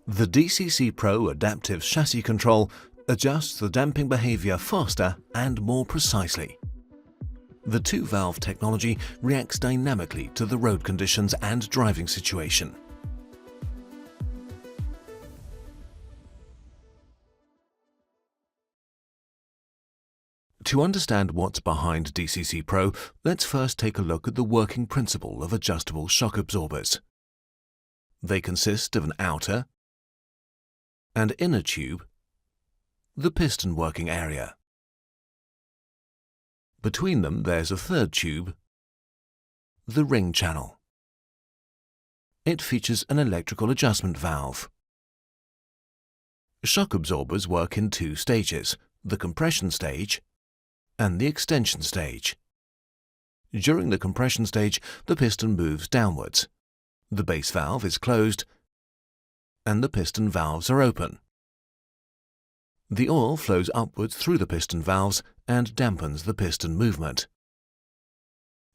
The DCC Pro adaptive chassis control adjusts the damping behavior faster and more precisely. The two-valve technology reacts dynamically to the road conditions and driving situation. To understand what's behind DCC Pro, let's first take a look at the working principle of adjustable shock absorbers. They consist of an outer and inner tube, the piston working area. Between them there's a third tube, the ring channel. It features an electrical adjustment valve. Shock absorbers work in two stages, the compression stage and the extension stage. During the compression stage, the piston moves downwards. The base valve is closed and the piston valves are open. The oil flows upwards through the piston valves and dampens the piston movement.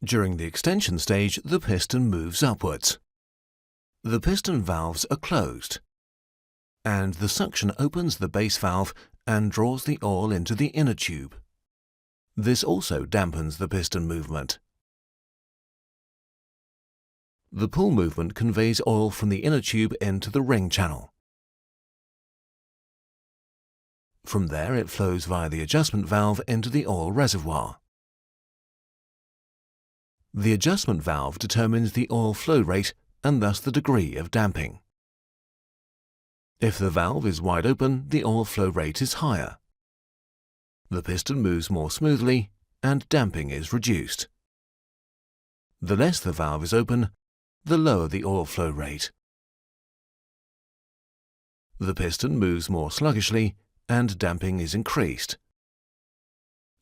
During the extension stage, the piston moves upwards. The piston valves are closed, and the suction opens the base valve and draws the oil into the inner tube. This also dampens the piston movement. The pull movement conveys oil from the inner tube into the ring channel. From there it flows via the adjustment valve into the oil reservoir. The adjustment valve determines the oil flow rate and thus the degree of damping. If the valve is wide open, the oil flow rate is higher. The piston moves more smoothly and damping is reduced. The less the valve is open, the lower the oil flow rate. The piston moves more sluggishly and damping is increased.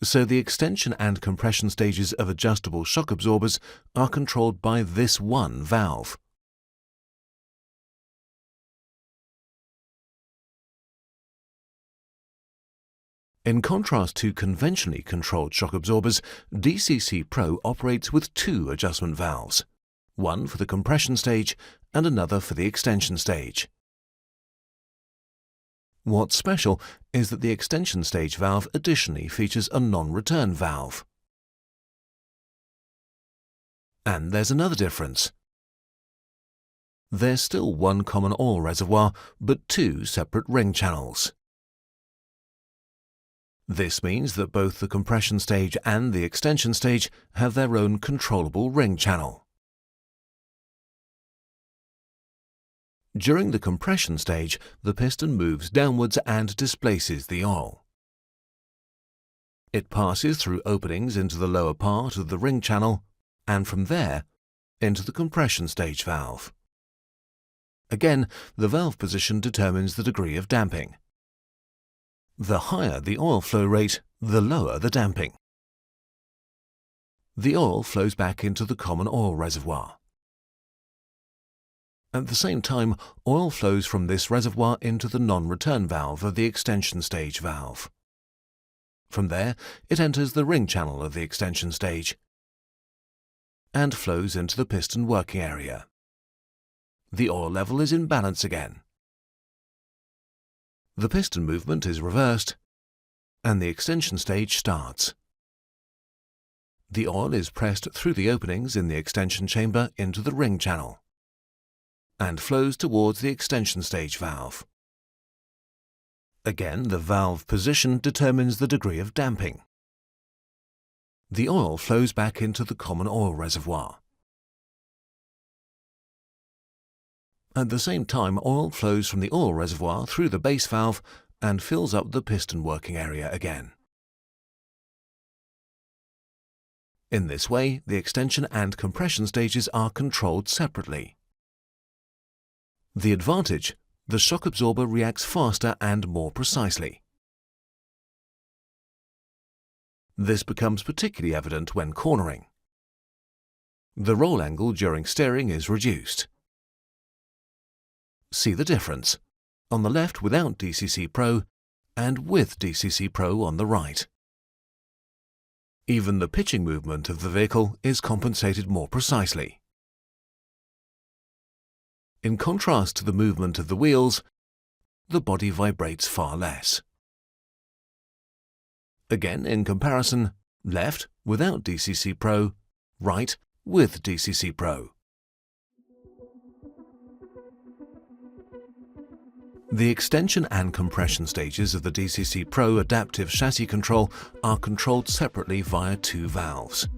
So the extension and compression stages of adjustable shock absorbers are controlled by this one valve. In contrast to conventionally controlled shock absorbers, DCC Pro operates with two adjustment valves, one for the compression stage and another for the extension stage. What's special is that the extension stage valve additionally features a non-return valve. And there's another difference. There's still one common oil reservoir, but two separate ring channels. This means that both the compression stage and the extension stage have their own controllable ring channel. During the compression stage, the piston moves downwards and displaces the oil. It passes through openings into the lower part of the ring channel and from there into the compression stage valve. Again, the valve position determines the degree of damping. The higher the oil flow rate, the lower the damping. The oil flows back into the common oil reservoir. At the same time, oil flows from this reservoir into the non-return valve of the extension stage valve. From there, it enters the ring channel of the extension stage and flows into the piston working area. The oil level is in balance again. The piston movement is reversed and the extension stage starts. The oil is pressed through the openings in the extension chamber into the ring channel and flows towards the extension stage valve. Again, the valve position determines the degree of damping. The oil flows back into the common oil reservoir. At the same time, oil flows from the oil reservoir through the base valve and fills up the piston working area again. In this way, the extension and compression stages are controlled separately. The advantage: the shock absorber reacts faster and more precisely. This becomes particularly evident when cornering. The roll angle during steering is reduced. See the difference on the left without DCC Pro and with DCC Pro on the right. Even the pitching movement of the vehicle is compensated more precisely. In contrast to the movement of the wheels, the body vibrates far less. Again, in comparison, left without DCC Pro, right with DCC Pro. The extension and compression stages of the DCC Pro adaptive chassis control are controlled separately via two valves.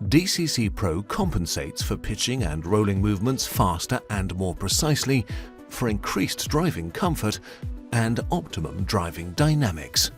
DCC Pro compensates for pitching and rolling movements faster and more precisely for increased driving comfort and optimum driving dynamics.